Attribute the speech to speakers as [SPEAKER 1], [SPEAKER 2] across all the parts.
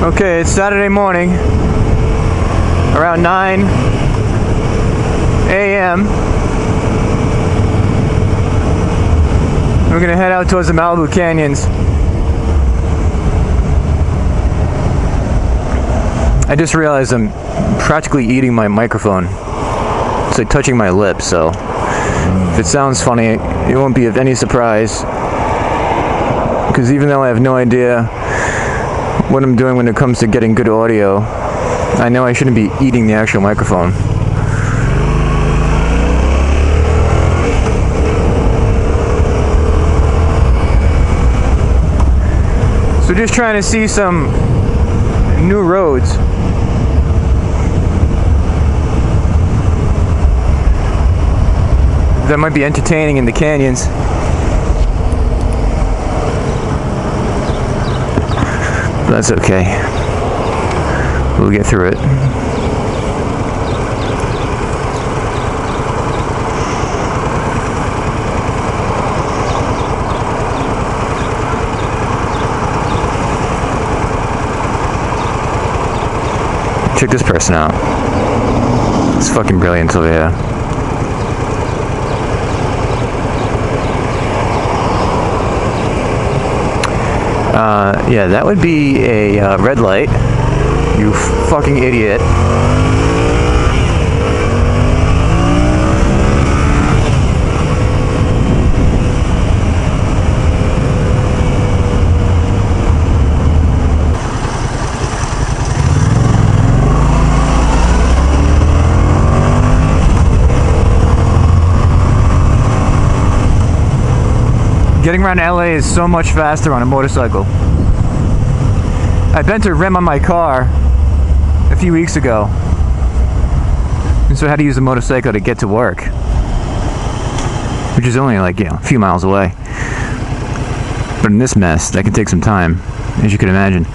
[SPEAKER 1] Okay, it's Saturday morning, around 9 a.m. We're gonna head out towards the Malibu canyons. I just realized I'm practically eating my microphone. It's like touching my lips, so if it sounds funny, it won't be of any surprise. Because even though I have no idea what I'm doing when it comes to getting good audio, I know I shouldn't be eating the actual microphone. So just trying to see some new roads. That might be entertaining in the canyons. But that's okay. We'll get through it. Check this person out. It's fucking brilliant over here. Yeah, that would be a red light. You fucking idiot. Getting around LA is so much faster on a motorcycle. I bent a rim on my car a few weeks ago, and so I had to use a motorcycle to get to work, which is only like, a few miles away. But in this mess, that can take some time, as you can imagine.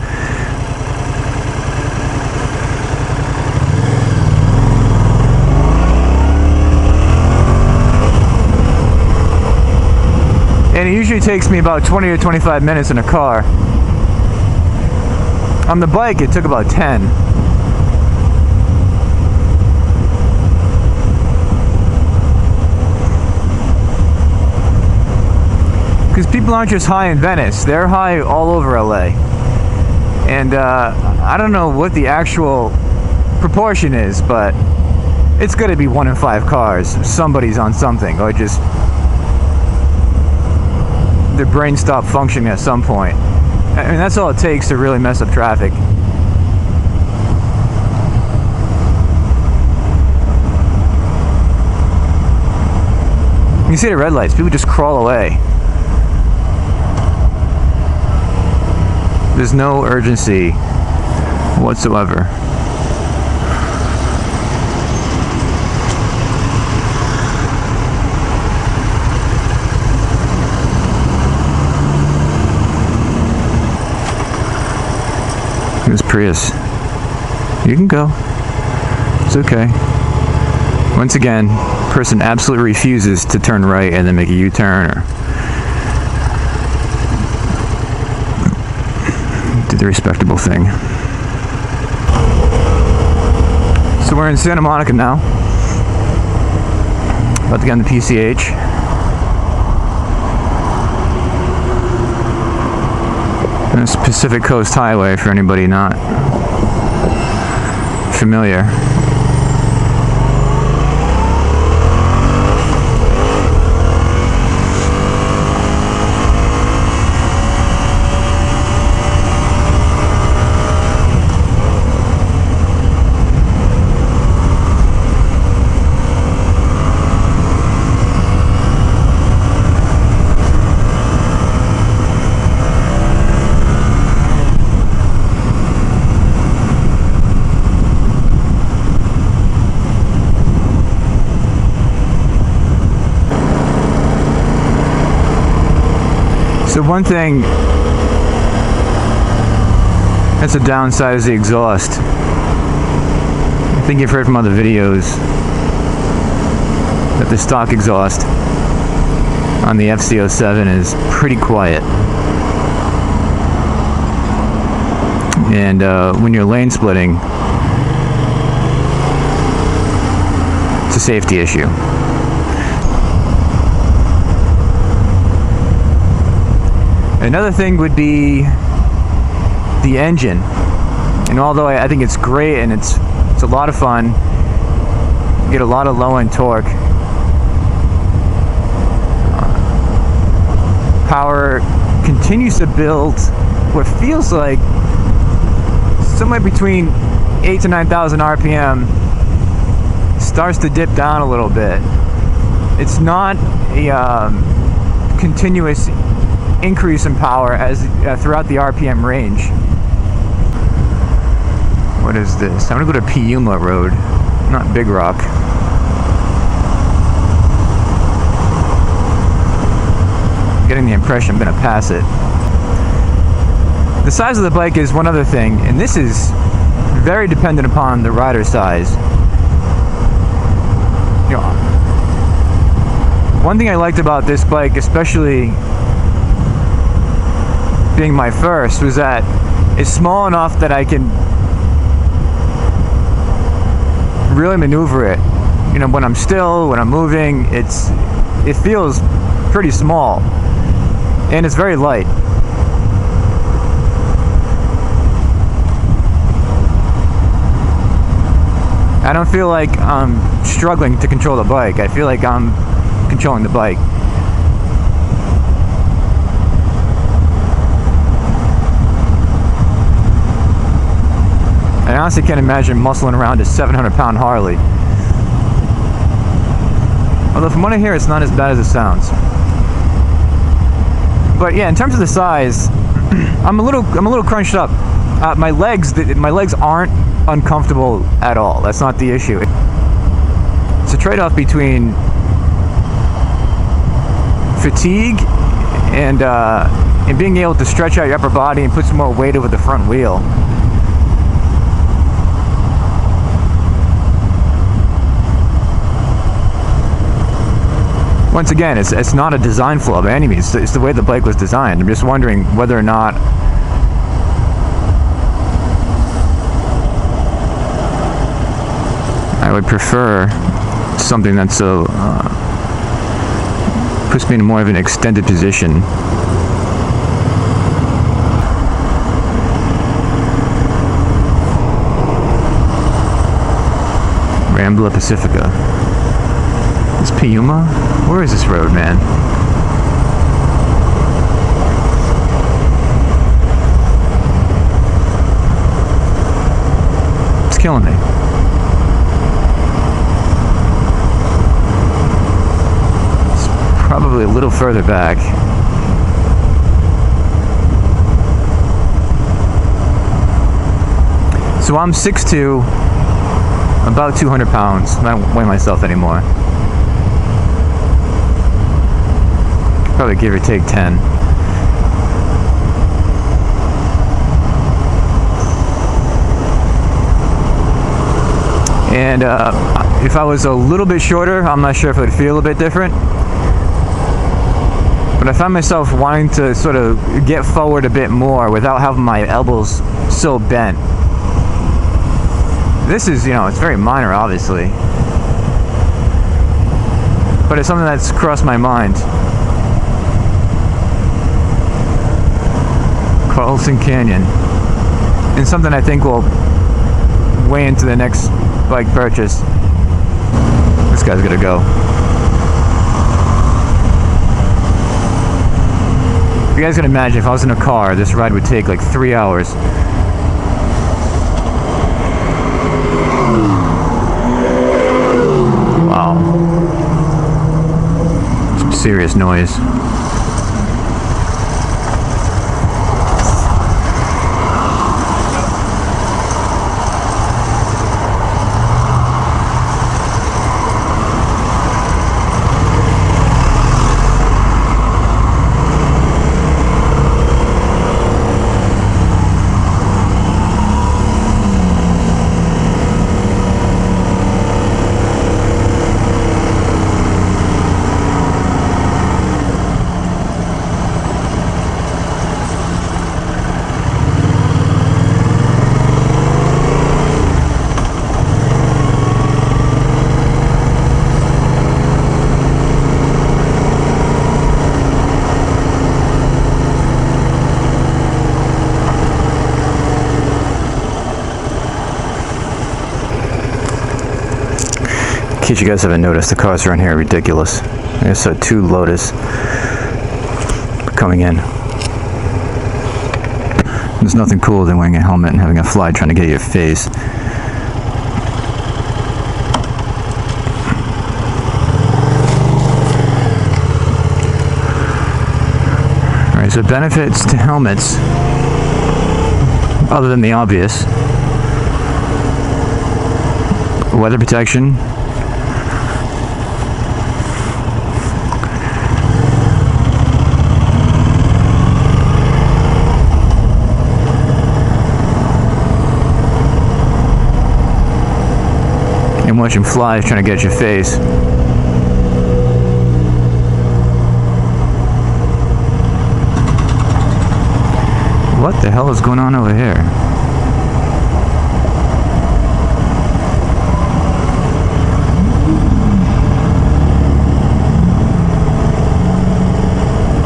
[SPEAKER 1] And it usually takes me about 20 or 25 minutes in a car. On the bike, it took about 10. Because people aren't just high in Venice, they're high all over LA. And I don't know what the actual proportion is, but it's gotta be 1 in 5 cars. Somebody's on something, or just their brain stopped functioning at some point. I mean, that's all it takes to really mess up traffic. You see the red lights, people just crawl away. There's no urgency whatsoever. This Prius. You can go. It's okay. Once again, person absolutely refuses to turn right and then make a U-turn or do the respectable thing. So we're in Santa Monica now. About to get on the PCH. And it's Pacific Coast Highway for anybody not familiar. So one thing that's a downside is the exhaust. I think you've heard from other videos that the stock exhaust on the FC07 is pretty quiet. and when you're lane splitting, it's a safety issue. Another thing would be the engine. And although I think it's great and it's a lot of fun, you get a lot of low end torque. Power continues to build what feels like somewhere between 8,000 to 9,000 RPM. Starts to dip down a little bit. It's not a continuous increase in power as throughout the RPM range. What is this? I'm gonna go to Piuma Road, not Big Rock. Getting the impression I'm gonna pass it. The size of the bike is one other thing, and this is very dependent upon the rider size. You know, one thing I liked about this bike, especially being my first, was that it's small enough that I can really maneuver it. You know, when I'm still, when I'm moving, it feels pretty small, and it's very light. I don't feel like I'm struggling to control the bike. I feel like I'm controlling the bike. I honestly can't imagine muscling around a 700-pound Harley. Although from what I hear, it's not as bad as it sounds. But yeah, in terms of the size, I'm a little crunched up. My legs aren't uncomfortable at all. That's not the issue. It's a trade-off between fatigue and being able to stretch out your upper body and put some more weight over the front wheel. Once again, it's not a design flaw by any means. It's the way the bike was designed. I'm just wondering whether or not I would prefer something that's puts me in more of an extended position. Rambla Pacifica. Is Piuma? Where is this road, man? It's killing me. It's probably a little further back. So I'm 6'2", about 200 pounds. I don't weigh myself anymore. Probably give or take 10. And if I was a little bit shorter, I'm not sure if it would feel a bit different. But I find myself wanting to sort of get forward a bit more without having my elbows so bent. This is, it's very minor, obviously. But it's something that's crossed my mind. Carlson Canyon, and something I think will weigh into the next bike purchase. This guy's gonna go. You guys can imagine if I was in a car, this ride would take like 3 hours. Wow. Some serious noise. In case you guys haven't noticed, the cars around here are ridiculous. I saw 2 Lotus coming in. There's nothing cooler than wearing a helmet and having a fly trying to get your face. Alright, so benefits to helmets, other than the obvious: weather protection, and watching flies trying to get your face. What the hell is going on over here?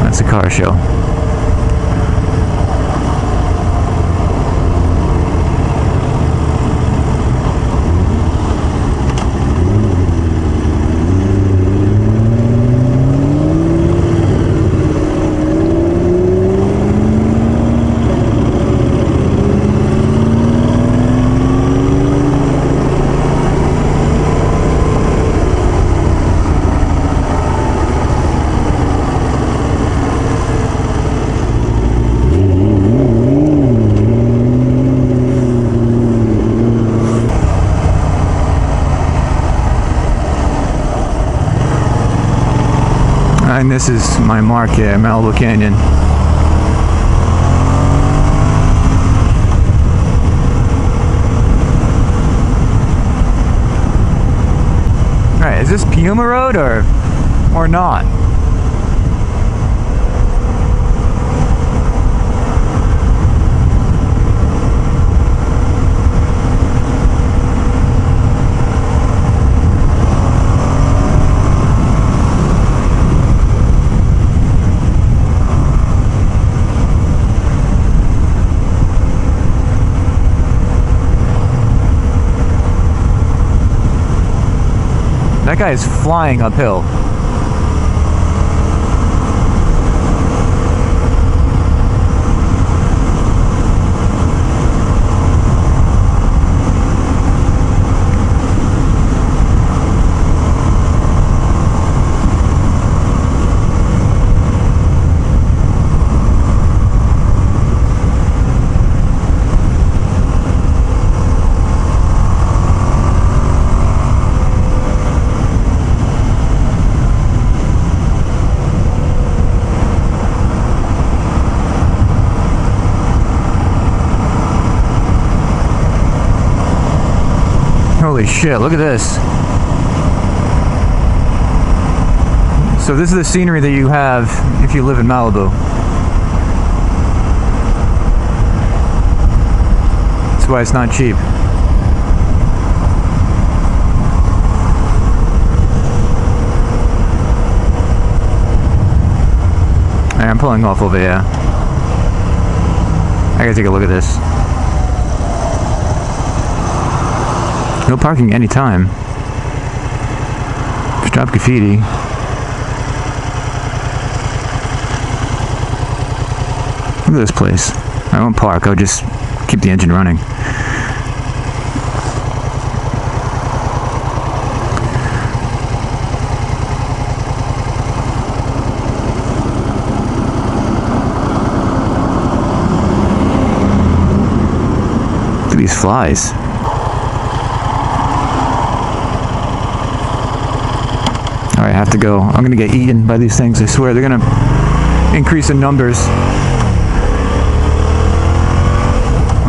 [SPEAKER 1] That's a car show. And this is my mark here, Malibu Canyon. Alright, is this Piuma Road or not? That guy is flying uphill. Holy shit, look at this. So this is the scenery that you have if you live in Malibu. That's why it's not cheap. Alright, I'm pulling off over here. I gotta take a look at this. No parking anytime. Stop graffiti. Look at this place. I won't park, I'll just keep the engine running. Look at these flies. Alright, I have to go. I'm gonna get eaten by these things, I swear. They're gonna increase in numbers.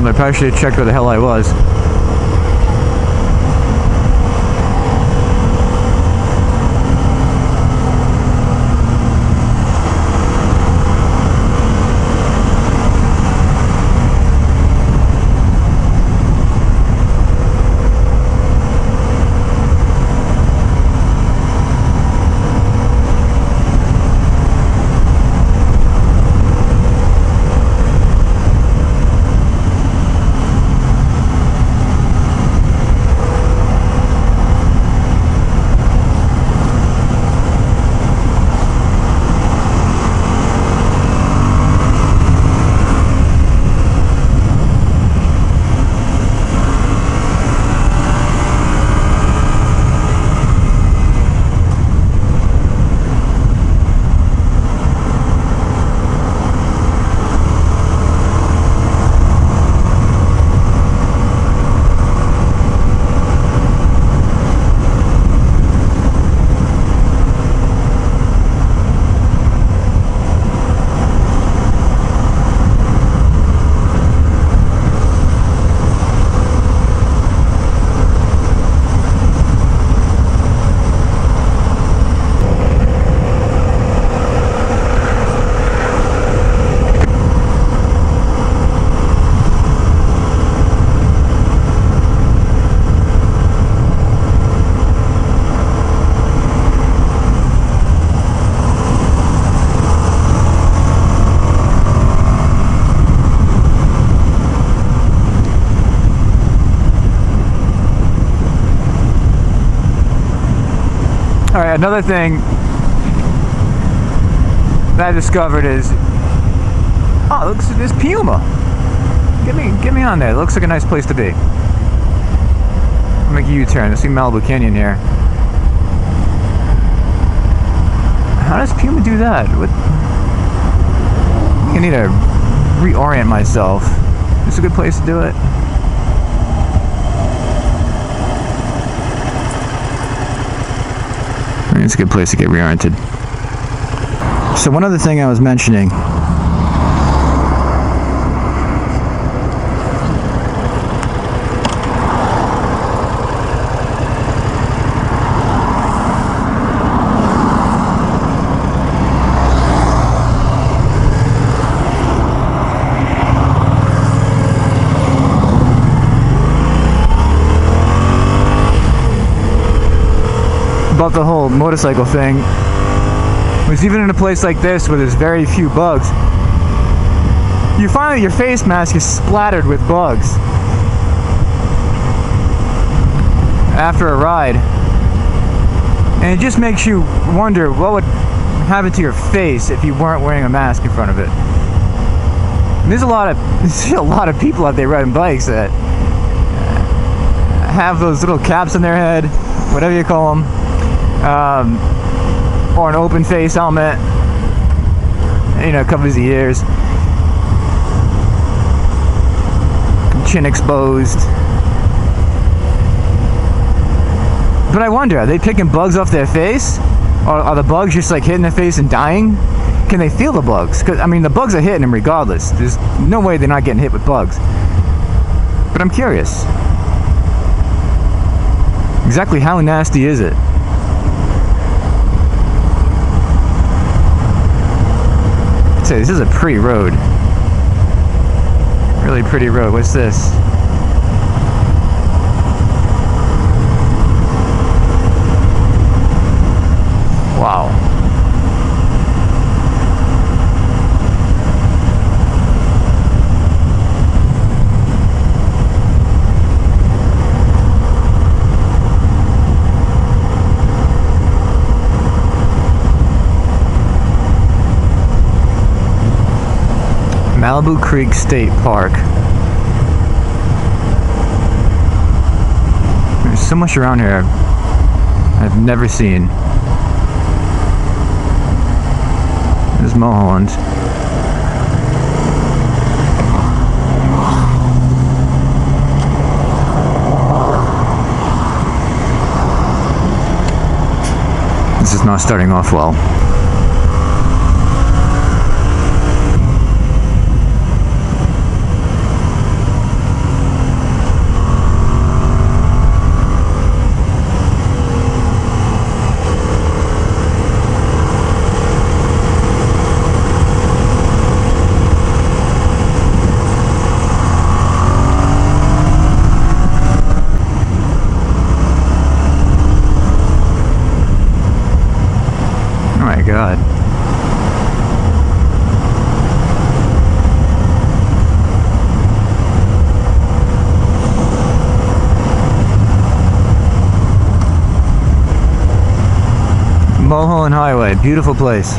[SPEAKER 1] I probably should have checked where the hell I was. Another thing that I discovered is, oh, look, there's Piuma. Get me on there. It looks like a nice place to be. I'll make a U-turn. Let's see Malibu Canyon here. How does Piuma do that? What? I need to reorient myself. Is this a good place to do it? It's a good place to get reoriented. So one other thing I was mentioning. About the whole motorcycle thing was, even in a place like this where there's very few bugs, you find that your face mask is splattered with bugs after a ride, and it just makes you wonder what would happen to your face if you weren't wearing a mask in front of it. And there's a lot of people out there riding bikes that have those little caps on their head, whatever you call them. Or an open face helmet, you know, covers the ears, chin exposed. But I wonder, are they picking bugs off their face, or are the bugs just like hitting their face and dying? Can they feel the bugs? Because I mean, the bugs are hitting them regardless. There's no way they're not getting hit with bugs. But I'm curious, exactly how nasty is it? This is a pretty road. Really pretty road. What's this? Wow. Malibu Creek State Park. There's so much around here I've never seen. There's Mulholland. This is not starting off well. God. Mulholland Highway, beautiful place.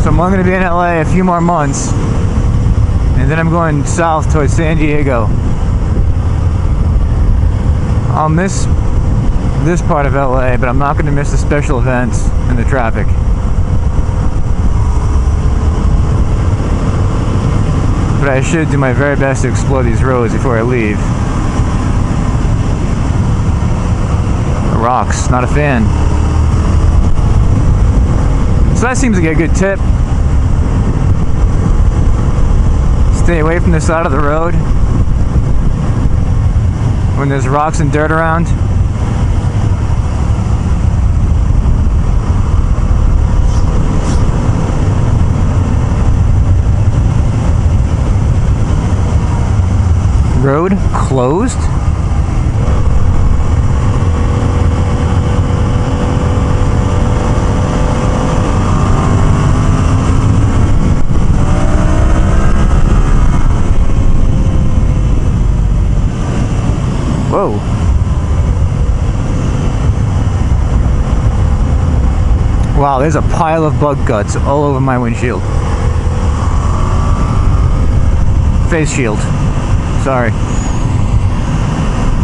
[SPEAKER 1] So I'm going to be in LA a few more months, and then I'm going south towards San Diego. I'll miss this part of LA, but I'm not going to miss the special events and the traffic. But I should do my very best to explore these roads before I leave. The rocks, not a fan. So that seems like a good tip. Stay away from the side of the road when there's rocks and dirt around. Road closed? Whoa. Wow, there's a pile of bug guts all over my windshield. Face shield. Sorry.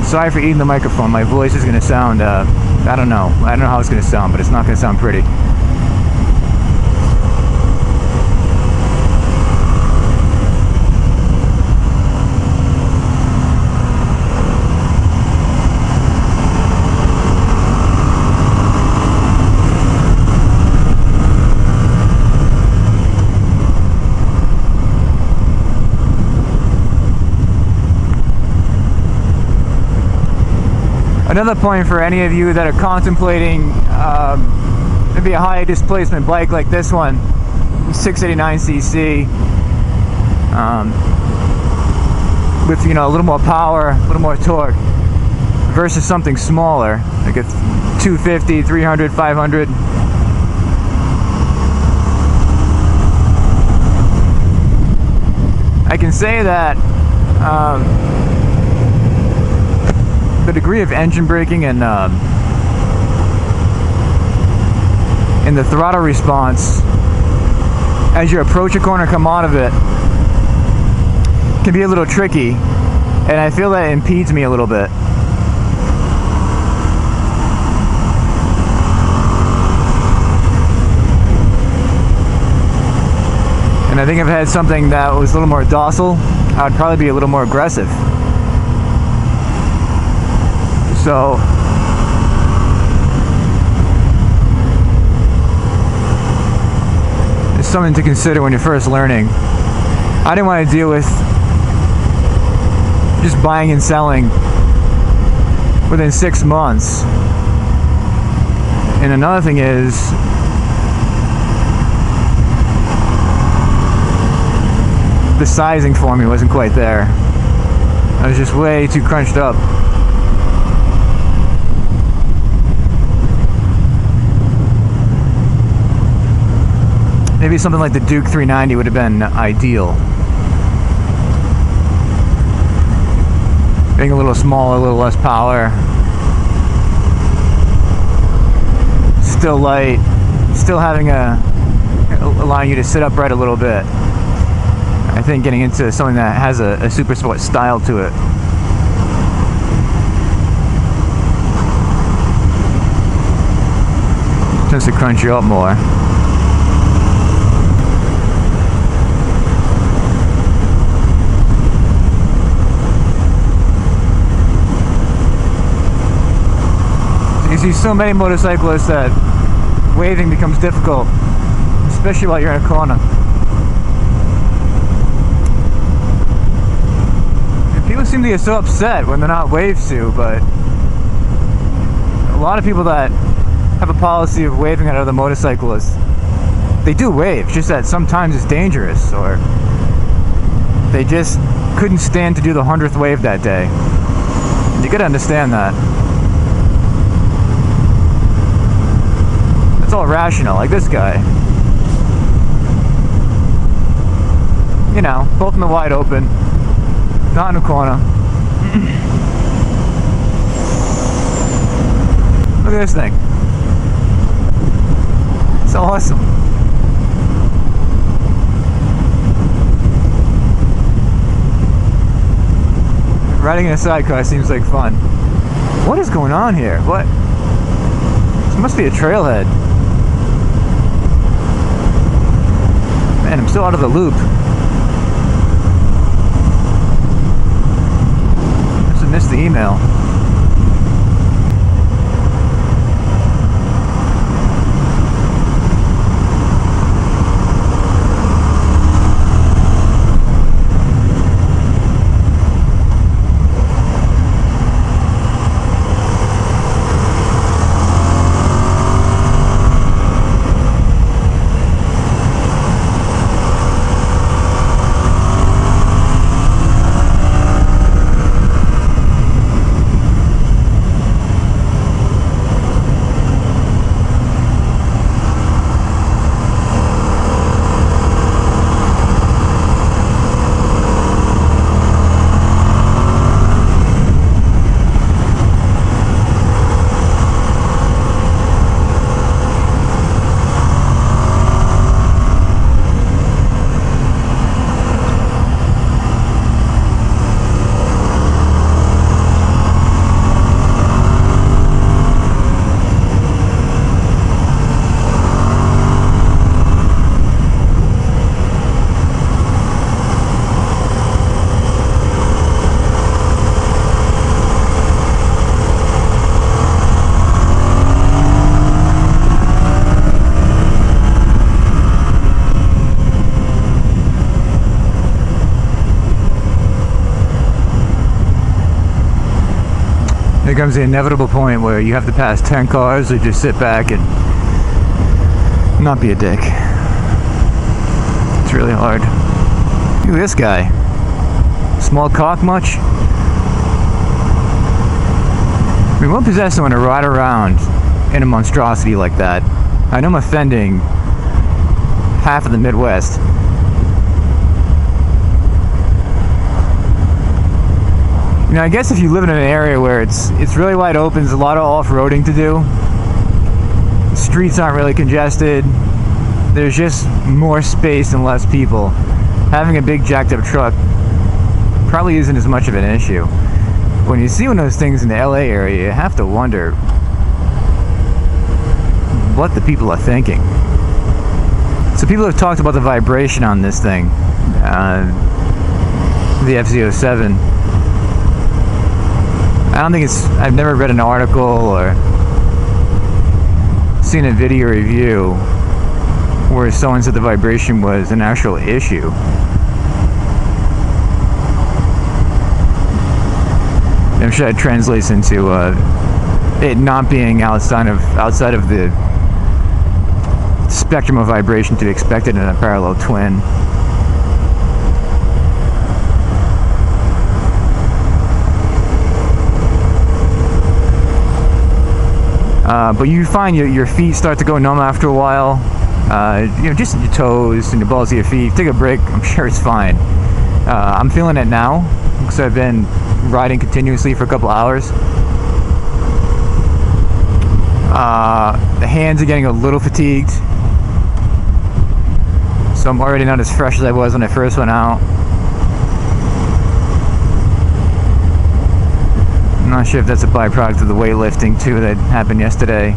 [SPEAKER 1] Sorry for eating the microphone. My voice is going to sound, I don't know. I don't know how it's going to sound, but it's not going to sound pretty. Another point for any of you that are contemplating maybe a high displacement bike like this one, 689cc, with, you know, a little more power, a little more torque, versus something smaller, like a 250, 300, 500. I can say that the degree of engine braking and the throttle response as you approach a corner, come out of it, can be a little tricky, and I feel that it impedes me a little bit. And I think if I had something that was a little more docile, I would probably be a little more aggressive. So it's something to consider when you're first learning. I didn't want to deal with just buying and selling within 6 months. And another thing is, the sizing for me wasn't quite there. I was just way too crunched up. Maybe something like the Duke 390 would have been ideal. Being a little smaller, a little less power. Still light. Still having allowing you to sit upright a little bit. I think getting into something that has a super sport style to it. Tends to crunch you up more. You see so many motorcyclists that waving becomes difficult, especially while you're in a corner. And people seem to get so upset when they're not waved to, but a lot of people that have a policy of waving at other motorcyclists, they do wave, just that sometimes it's dangerous, or they just couldn't stand to do the 100th wave that day. And you gotta understand that. It's all rational, like this guy. You know, both in the wide open, not in a corner. Look at this thing. It's awesome. Riding in a sidecar seems like fun. What is going on here? What? This must be a trailhead. Man, I'm still out of the loop. I must have missed the email. there comes the inevitable point where you have to pass 10 cars or just sit back and not be a dick. It's really hard. Look at this guy. Small cock much? I mean, what possessed someone to ride around in a monstrosity like that? I know I'm offending half of the Midwest. You know, I guess if you live in an area where it's really wide open, there's a lot of off-roading to do. Streets aren't really congested. There's just more space and less people. Having a big jacked up truck probably isn't as much of an issue. When you see one of those things in the LA area, you have to wonder what the people are thinking. So people have talked about the vibration on this thing, the FZ07. I don't think I've never read an article or seen a video review where someone said the vibration was an actual issue. I'm sure that translates into it not being outside of the spectrum of vibration to be expected in a parallel twin. But you find your feet start to go numb after a while. You know, just your toes and the balls of your feet. Take a break, I'm sure it's fine. I'm feeling it now because I've been riding continuously for a couple hours. The hands are getting a little fatigued, so I'm already not as fresh as I was when I first went out. I'm not sure if that's a byproduct of the weightlifting too that happened yesterday.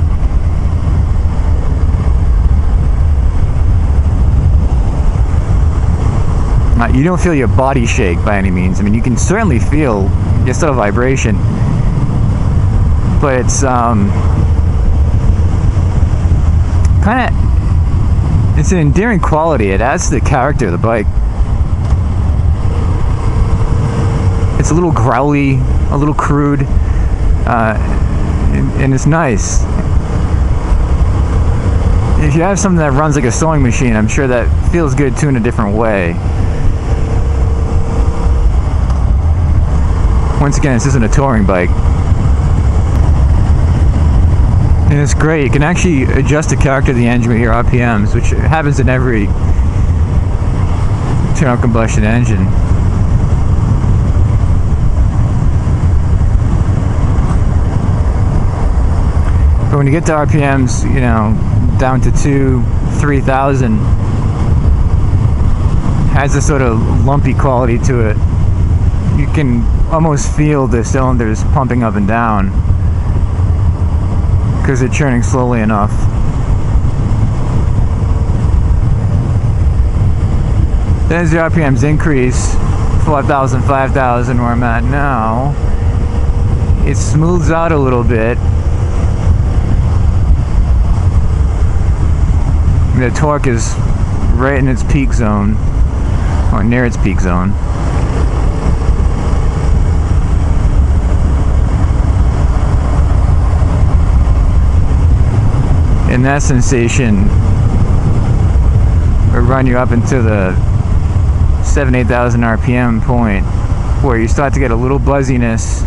[SPEAKER 1] You don't feel your body shake by any means. I mean, you can certainly feel just a vibration, but it's it's an endearing quality. It adds to the character of the bike. It's a little growly, a little crude, and it's nice. If you have something that runs like a sewing machine, I'm sure that feels good too in a different way. Once again, this isn't a touring bike. And it's great. You can actually adjust the character of the engine with your RPMs, which happens in every internal combustion engine. But when you get to RPMs, you know, down to 2,000-3,000, has a sort of lumpy quality to it. You can almost feel the cylinders pumping up and down because they're churning slowly enough. Then as the RPMs increase, 4,000, 5,000 where I'm at now, it smooths out a little bit. The torque is right in its peak zone, or near its peak zone. And that sensation will run you up into the 7,000-8,000 RPM point, where you start to get a little buzziness,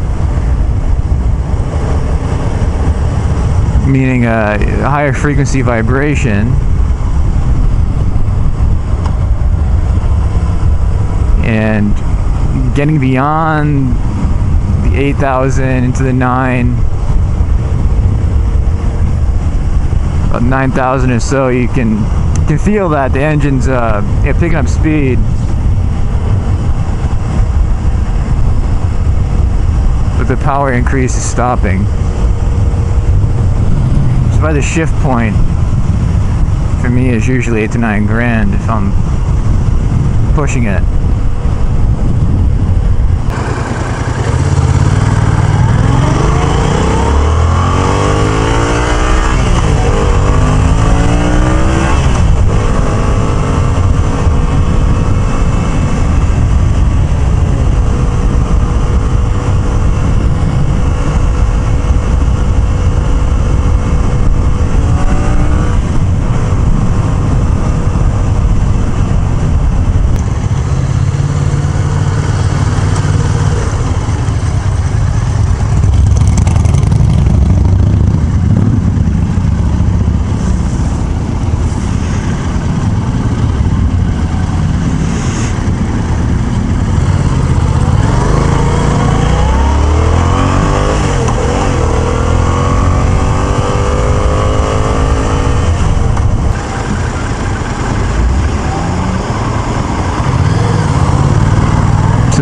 [SPEAKER 1] meaning a higher frequency vibration. And getting beyond the 8,000 into the 9,000 or so, you can feel that the engine's picking up speed, but the power increase is stopping. So by the shift point, for me, is usually 8 to 9 grand if I'm pushing it.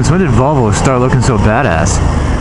[SPEAKER 1] Since when did Volvo start looking so badass?